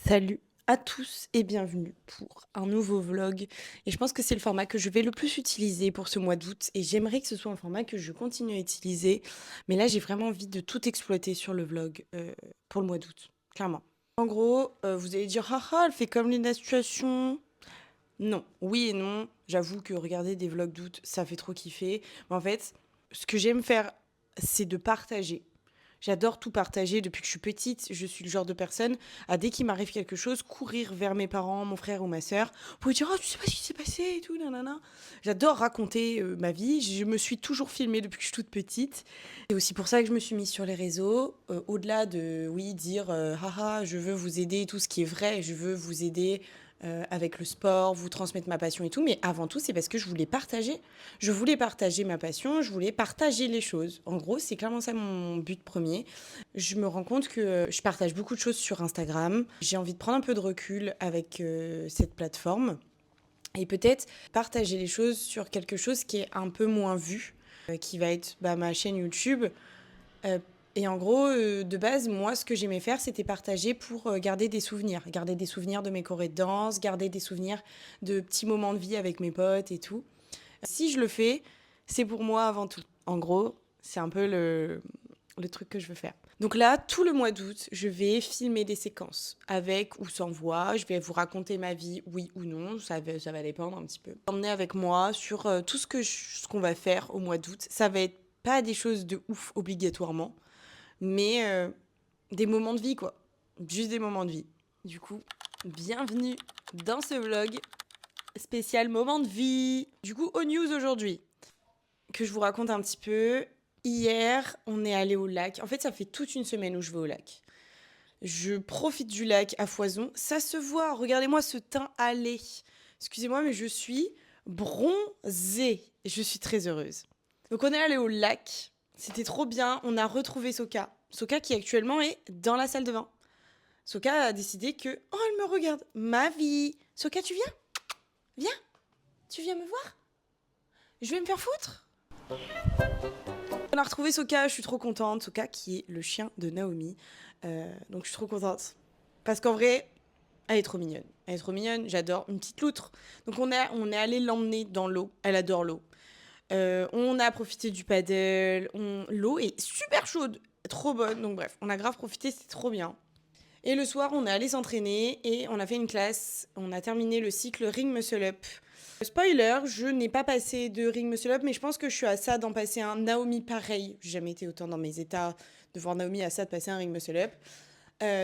Salut à tous et bienvenue pour un nouveau vlog. Et je pense que c'est le format que je vais le plus utiliser pour ce mois d'août. Et j'aimerais que ce soit un format que je continue à utiliser. Mais là, j'ai vraiment envie de tout exploiter sur le vlog pour le mois d'août, clairement. En gros, vous allez dire, haha, elle fait comme Lina Situation. Non, oui et non. J'avoue que regarder des vlogs d'août, ça fait trop kiffer. Mais en fait, ce que j'aime faire, c'est de partager. J'adore tout partager depuis que je suis petite. Je suis le genre de personne à dès qu'il m'arrive quelque chose, courir vers mes parents, mon frère ou ma sœur pour lui dire oh tu sais pas ce qui s'est passé et tout nanana. J'adore raconter ma vie. Je me suis toujours filmée depuis que je suis toute petite. C'est aussi pour ça que je me suis mise sur les réseaux. Au-delà de oui dire haha je veux vous aider tout ce qui est vrai, je veux vous aider avec le sport, vous transmettre ma passion et tout. Mais avant tout, c'est parce que je voulais partager. Je voulais partager ma passion, je voulais partager les choses. En gros, c'est clairement ça mon but premier. Je me rends compte que je partage beaucoup de choses sur Instagram. J'ai envie de prendre un peu de recul avec cette plateforme et peut-être partager les choses sur quelque chose qui est un peu moins vu, qui va être ma chaîne YouTube. Euh, et en gros, de base, moi, ce que j'aimais faire, c'était partager pour garder des souvenirs. Garder des souvenirs de mes chorés de danse, garder des souvenirs de petits moments de vie avec mes potes et tout. Si je le fais, c'est pour moi avant tout. En gros, c'est un peu le truc que je veux faire. Donc là, tout le mois d'août, je vais filmer des séquences, avec ou sans voix. Je vais vous raconter ma vie, oui ou non, ça va dépendre un petit peu. Emmener avec moi sur tout ce qu'on va faire au mois d'août. Ça va être pas des choses de ouf obligatoirement, mais des moments de vie, quoi. Juste des moments de vie. Du coup, bienvenue dans ce vlog spécial moment de vie. Du coup, aux news aujourd'hui, que je vous raconte un petit peu. Hier, on est allé au lac. En fait, ça fait toute une semaine où je vais au lac. Je profite du lac à foison. Ça se voit. Regardez-moi ce teint hâlé. Excusez-moi, mais je suis bronzée. Je suis très heureuse. Donc, on est allé au lac. C'était trop bien. On a retrouvé Soka. Soka qui actuellement est dans la salle de bain. Soka a décidé que... Oh, elle me regarde. Ma vie. Soka, tu viens? Viens. Tu viens me voir? Je vais me faire foutre. On a retrouvé Soka, je suis trop contente. Soka qui est le chien de Naomi. Donc je suis trop contente. Parce qu'en vrai, elle est trop mignonne. Elle est trop mignonne, j'adore. Une petite loutre. Donc on est allé l'emmener dans l'eau. Elle adore l'eau. On a profité du paddle. L'eau est super chaude. Trop bonne. Donc bref, on a grave profité, c'était trop bien. Et le soir, on est allé s'entraîner et on a fait une classe. On a terminé le cycle Ring Muscle Up. Spoiler, je n'ai pas passé de Ring Muscle Up, mais je pense que je suis à ça d'en passer un. Naomi, pareil. J'ai jamais été autant dans mes états de voir Naomi à ça de passer un Ring Muscle Up.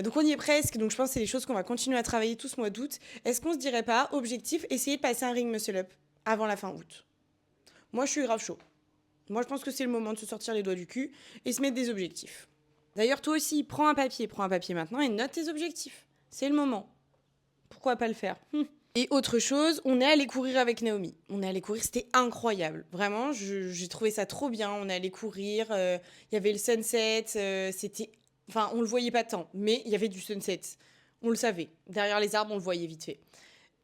Donc on y est presque, donc je pense que c'est des choses qu'on va continuer à travailler tout ce mois d'août. Est-ce qu'on se dirait pas, objectif, essayer de passer un Ring Muscle Up avant la fin août? Moi, je suis grave chaud. Moi, je pense que c'est le moment de se sortir les doigts du cul et se mettre des objectifs. D'ailleurs, toi aussi, prends un papier maintenant et note tes objectifs. C'est le moment. Pourquoi pas le faire? Et autre chose, on est allé courir avec Naomi. On est allé courir, c'était incroyable. Vraiment, j'ai trouvé ça trop bien. On est allé courir, il y avait le sunset, c'était... Enfin, on le voyait pas tant, mais il y avait du sunset. On le savait. Derrière les arbres, on le voyait vite fait.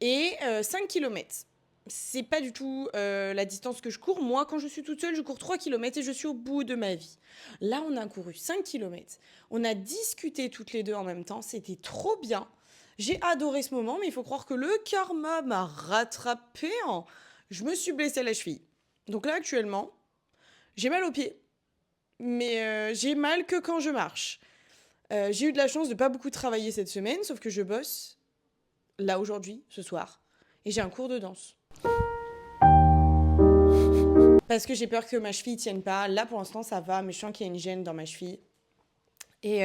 Et 5 km. C'est pas du tout la distance que je cours. Moi, quand je suis toute seule, je cours 3 km et je suis au bout de ma vie. Là, on a couru 5 km. On a discuté toutes les deux en même temps. C'était trop bien. J'ai adoré ce moment, mais il faut croire que le karma m'a rattrapé. Je me suis blessée à la cheville. Donc là, actuellement, j'ai mal aux pieds. Mais j'ai mal que quand je marche. J'ai eu de la chance de pas beaucoup travailler cette semaine, sauf que je bosse là aujourd'hui, ce soir. Et j'ai un cours de danse. Parce que j'ai peur que ma cheville tienne pas. Là, pour l'instant, ça va, mais je sens qu'il y a une gêne dans ma cheville. Et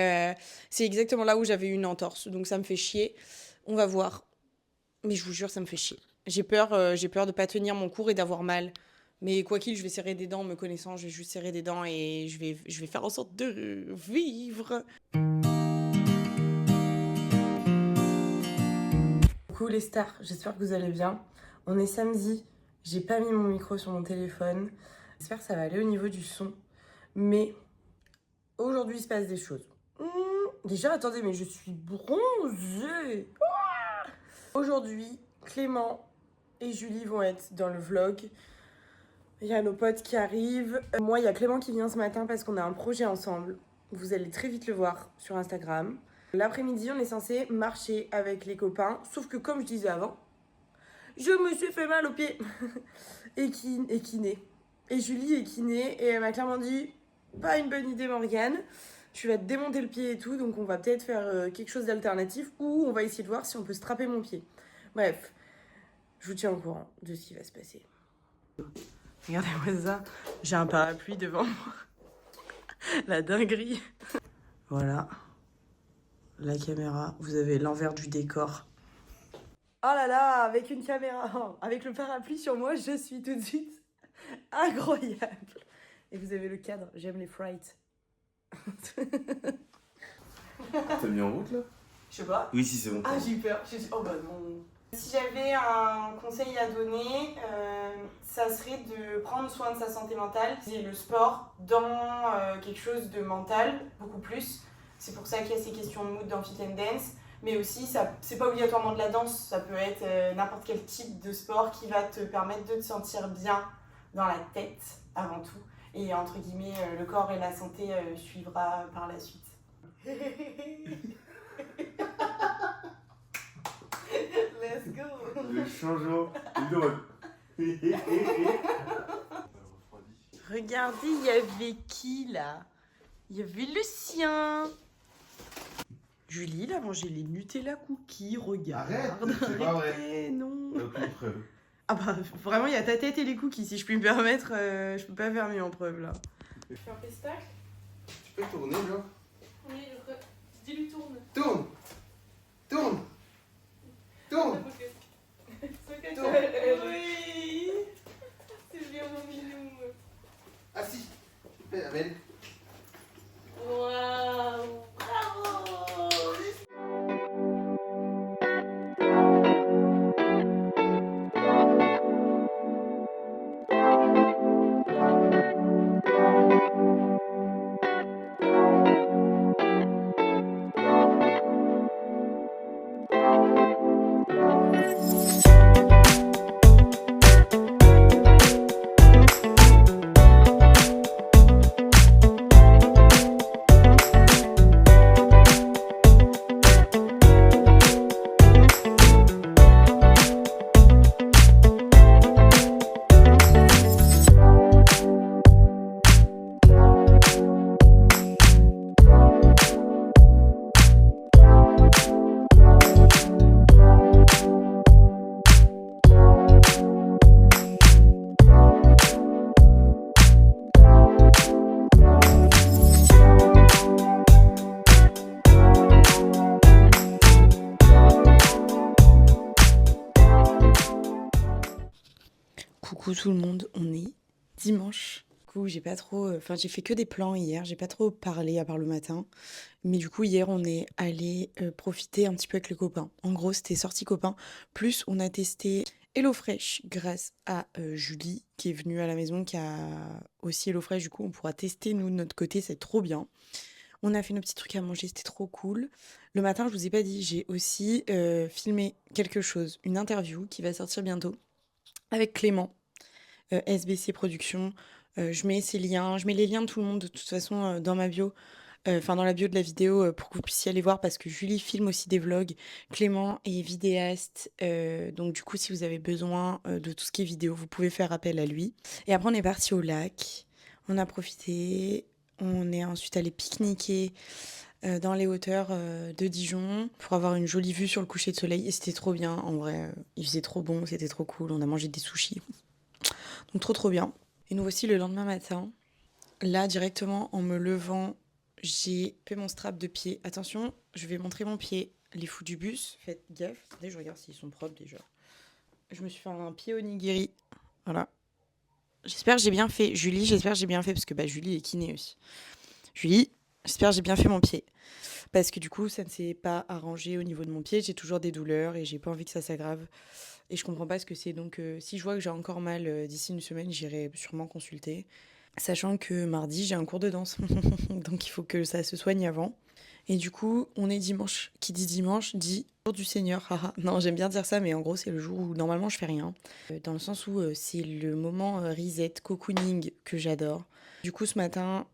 c'est exactement là où j'avais eu une entorse. Donc ça me fait chier. On va voir. Mais je vous jure, ça me fait chier. J'ai peur de pas tenir mon cours et d'avoir mal. Mais quoi qu'il, je vais serrer des dents, me connaissant, je vais juste serrer des dents et je vais faire en sorte de vivre. Coucou les stars, j'espère que vous allez bien. On est samedi, j'ai pas mis mon micro sur mon téléphone. J'espère que ça va aller au niveau du son. Mais aujourd'hui, il se passe des choses. Déjà, attendez, mais je suis bronzée. Aujourd'hui, Clément et Julie vont être dans le vlog. Il y a nos potes qui arrivent. Moi, il y a Clément qui vient ce matin parce qu'on a un projet ensemble. Vous allez très vite le voir sur Instagram. L'après-midi, on est censé marcher avec les copains, sauf que comme je disais avant, je me suis fait mal au pied. et kiné. Et Julie est kiné et elle m'a clairement dit pas une bonne idée Morgane, tu vas te démonter le pied et tout, donc on va peut-être faire quelque chose d'alternatif ou on va essayer de voir si on peut strapper mon pied. Bref, je vous tiens au courant de ce qui va se passer. Regardez-moi ça, j'ai un parapluie devant moi. La dinguerie. Voilà, la caméra, vous avez l'envers du décor. Oh là là, avec une caméra, avec le parapluie sur moi, je suis tout de suite incroyable. Et vous avez le cadre, j'aime les frights. T'as mis en route là? Je sais pas. Oui, si, c'est bon. Ah, j'ai eu peur. J'ai dit, oh bah non. Si j'avais un conseil à donner, ça serait de prendre soin de sa santé mentale. C'est le sport dans quelque chose de mental, beaucoup plus. C'est pour ça qu'il y a ces questions de mood dans Fit and Dance. Mais aussi, c'est pas obligatoirement de la danse, ça peut être n'importe quel type de sport qui va te permettre de te sentir bien dans la tête avant tout. Et entre guillemets, le corps et la santé suivra par la suite. Let's go. Le changeau est drôle. Regardez, il y avait qui là? Il y avait le sien. Julie, il a mangé les Nutella cookies, regarde. Arrête, c'est pas vrai. Non. Aucune preuve. Ah bah, vraiment, il y a ta tête et les cookies, si je puis me permettre. Je peux pas faire mieux en preuve, là. Tu fais un pestacle? Tu peux tourner, genre? Oui, dis-lui tourne. Tourne! Tourne! Tourne! Tourne. Oui. C'est bien mon minou. Assis! Fais la belle. Waouh. Bravo. Coucou tout le monde, on est dimanche. Du coup, j'ai pas trop. Enfin, j'ai fait que des plans hier, j'ai pas trop parlé à part le matin. Mais du coup, hier, on est allé profiter un petit peu avec les copains. En gros, c'était sortie copains. Plus, on a testé HelloFresh grâce à Julie qui est venue à la maison, qui a aussi HelloFresh. Du coup, on pourra tester nous de notre côté, c'est trop bien. On a fait nos petits trucs à manger, c'était trop cool. Le matin, je vous ai pas dit, j'ai aussi filmé quelque chose, une interview qui va sortir bientôt avec Clément, SBC Productions. Je mets ses liens, je mets les liens de tout le monde de toute façon dans ma bio, enfin dans la bio de la vidéo pour que vous puissiez aller voir parce que Julie filme aussi des vlogs. Clément est vidéaste, donc du coup si vous avez besoin de tout ce qui est vidéo, vous pouvez faire appel à lui. Et après on est parti au lac, on a profité, on est ensuite allé pique-niquer dans les hauteurs de Dijon pour avoir une jolie vue sur le coucher de soleil et c'était trop bien en vrai, il faisait trop bon, c'était trop cool, on a mangé des sushis, donc trop bien. Et nous voici le lendemain matin, là directement en me levant, j'ai fait mon strap de pied. Attention, je vais montrer mon pied, les fous du bus, faites gaffe, attendez je regarde s'ils sont propres déjà. Je me suis fait un pied onigiri, voilà. J'espère que j'ai bien fait, Julie, j'espère que j'ai bien fait parce que Julie est kiné aussi. Julie, j'espère que j'ai bien fait mon pied. Parce que du coup, ça ne s'est pas arrangé au niveau de mon pied. J'ai toujours des douleurs et j'ai pas envie que ça s'aggrave. Et je comprends pas ce que c'est. Donc, si je vois que j'ai encore mal d'ici une semaine, j'irai sûrement consulter. Sachant que mardi, j'ai un cours de danse. Donc, il faut que ça se soigne avant. Et du coup, on est dimanche. Qui dit dimanche dit jour du Seigneur. Haha. Non, j'aime bien dire ça, mais en gros, c'est le jour où normalement je fais rien. Dans le sens où c'est le moment reset, cocooning que j'adore. Du coup, ce matin,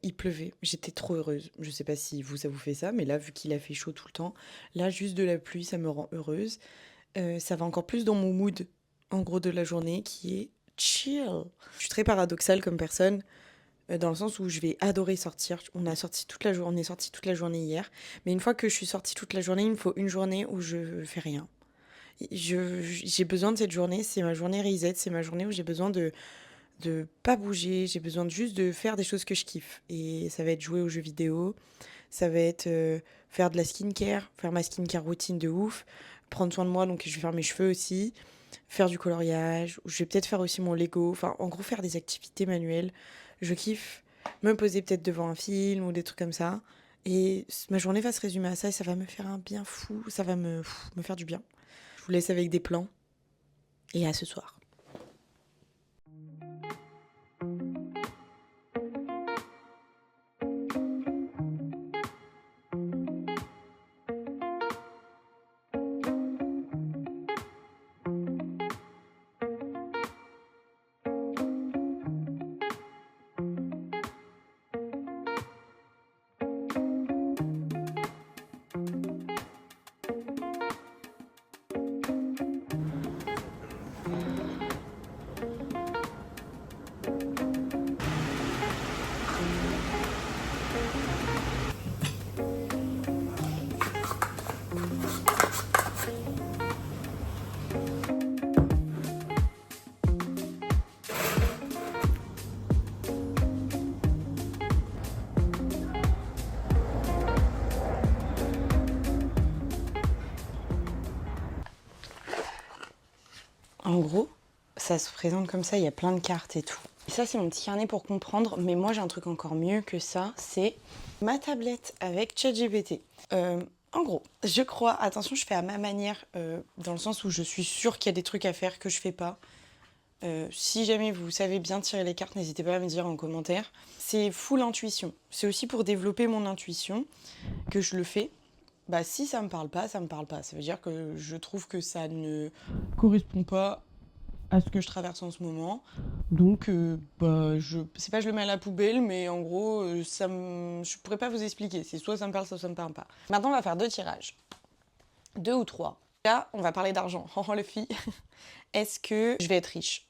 il pleuvait. J'étais trop heureuse. Je sais pas si vous, ça vous fait ça, mais là, vu qu'il a fait chaud tout le temps, là, juste de la pluie, ça me rend heureuse. Ça va encore plus dans mon mood, en gros, de la journée, qui est chill. Je suis très paradoxale comme personne, dans le sens où je vais adorer sortir. On est sorti toute la journée hier, mais une fois que je suis sortie toute la journée, il me faut une journée où je fais rien. J'ai besoin de cette journée, c'est ma journée reset, c'est ma journée où j'ai besoin de pas bouger, j'ai besoin juste de faire des choses que je kiffe. Et ça va être jouer aux jeux vidéo, ça va être faire de la skincare, faire ma skincare routine de ouf, prendre soin de moi, donc je vais faire mes cheveux aussi, faire du coloriage, je vais peut-être faire aussi mon Lego, enfin en gros faire des activités manuelles. Je kiffe me poser peut-être devant un film ou des trucs comme ça. Et ma journée va se résumer à ça et ça va me faire un bien fou, ça va me faire du bien. Je vous laisse avec des plans et à ce soir. En gros, ça se présente comme ça, il y a plein de cartes et tout. Et ça, c'est mon petit carnet pour comprendre, mais moi j'ai un truc encore mieux que ça, c'est ma tablette avec ChatGPT. En gros, je crois, attention, je fais à ma manière, dans le sens où je suis sûre qu'il y a des trucs à faire que je fais pas. Si jamais vous savez bien tirer les cartes, n'hésitez pas à me dire en commentaire. C'est full intuition. C'est aussi pour développer mon intuition que je le fais. Bah si ça me parle pas, ça me parle pas. Ça veut dire que je trouve que ça ne correspond pas à ce que je traverse en ce moment. Donc c'est pas je le mets à la poubelle, mais en gros je pourrais pas vous expliquer. C'est soit ça me parle, soit ça me parle pas. Maintenant on va faire 2 tirages. 2 ou 3. Là, on va parler d'argent. Oh les filles. Est-ce que je vais être riche?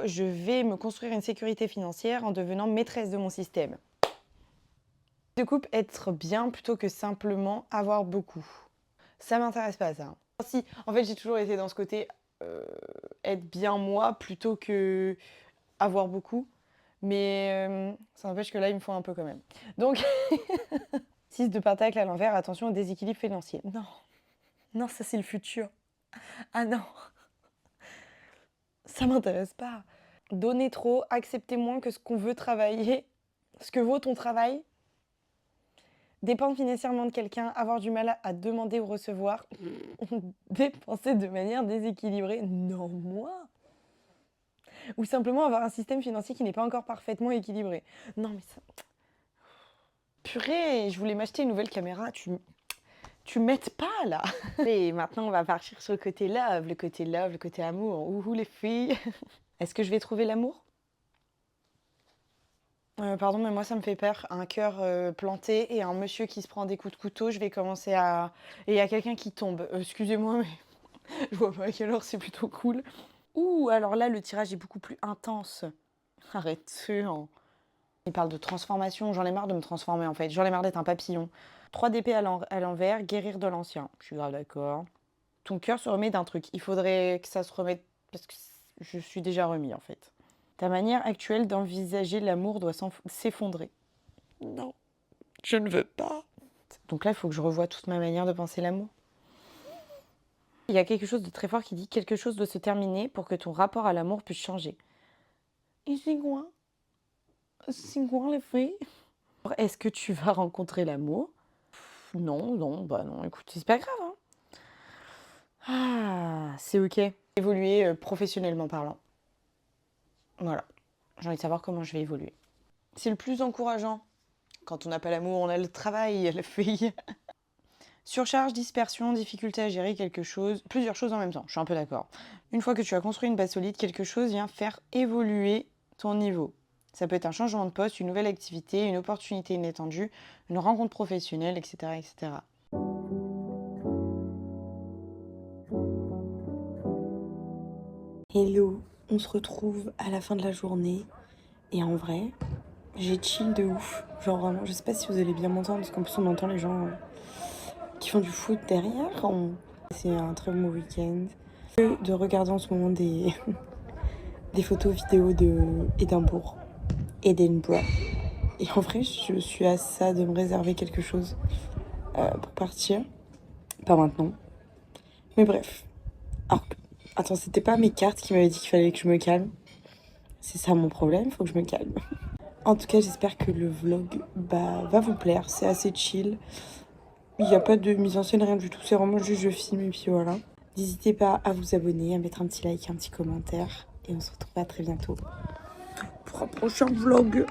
Je vais me construire une sécurité financière en devenant maîtresse de mon système. De couple, être bien plutôt que simplement avoir beaucoup. Ça m'intéresse pas, ça. Si, en fait, j'ai toujours été dans ce côté être bien moi plutôt que avoir beaucoup. Mais ça n'empêche que là, il me faut un peu quand même. Donc, 6 de pentacle à l'envers, attention au déséquilibre financier. Non, non, ça c'est le futur. Ah non, ça m'intéresse pas. Donner trop, accepter moins que ce qu'on veut travailler, ce que vaut ton travail. Dépendre financièrement de quelqu'un, avoir du mal à demander ou recevoir, dépenser de manière déséquilibrée, non, moi. Ou simplement avoir un système financier qui n'est pas encore parfaitement équilibré. Non, mais ça... Purée, je voulais m'acheter une nouvelle caméra, tu m'aides pas, là. Et maintenant, on va partir sur le côté love, le côté amour. Ouhou, les filles. Est-ce que je vais trouver l'amour ? Pardon, mais moi ça me fait peur. Un cœur planté et un monsieur qui se prend des coups de couteau, je vais commencer à... Et il y a quelqu'un qui tombe. Excusez-moi, mais je vois pas à quelle heure, c'est plutôt cool. Ouh, alors là, le tirage est beaucoup plus intense. Arrêtez, hein. Il parle de transformation, j'en ai marre de me transformer en fait. J'en ai marre d'être un papillon. 3 d'épée à l'envers, guérir de l'ancien. Je suis grave d'accord. Ton cœur se remet d'un truc. Il faudrait que ça se remette... Parce que je suis déjà remis en fait. Ta manière actuelle d'envisager l'amour doit s'effondrer. Non, je ne veux pas. Donc là, il faut que je revoie toute ma manière de penser l'amour. Il y a quelque chose de très fort qui dit quelque chose doit se terminer pour que ton rapport à l'amour puisse changer. Et c'est quoi? C'est quoi les filles? Est-ce que tu vas rencontrer l'amour? Non, bah non, écoute, c'est pas grave. Hein. Ah, c'est ok. Évoluer professionnellement parlant. Voilà. J'ai envie de savoir comment je vais évoluer. C'est le plus encourageant. Quand on n'a pas l'amour, on a le travail, la fille. Surcharge, dispersion, difficulté à gérer quelque chose, plusieurs choses en même temps, je suis un peu d'accord. Une fois que tu as construit une base solide, quelque chose vient faire évoluer ton niveau. Ça peut être un changement de poste, une nouvelle activité, une opportunité inattendue, une rencontre professionnelle, etc. etc. Hello, on se retrouve à la fin de la journée. Et en vrai, j'ai chill de ouf. Genre vraiment, je sais pas si vous allez bien m'entendre, parce qu'en plus on entend les gens qui font du foot derrière. C'est un très bon week-end. De regarder en ce moment des photos vidéos d'Édimbourg. Edinburgh. Et en vrai, je suis à ça de me réserver quelque chose pour partir. Pas maintenant. Mais bref. Alors, attends, c'était pas mes cartes qui m'avaient dit qu'il fallait que je me calme. C'est ça mon problème, faut que je me calme. En tout cas, j'espère que le vlog va vous plaire. C'est assez chill. Il n'y a pas de mise en scène, rien du tout. C'est vraiment juste je filme et puis voilà. N'hésitez pas à vous abonner, à mettre un petit like, un petit commentaire. Et on se retrouve à très bientôt pour un prochain vlog.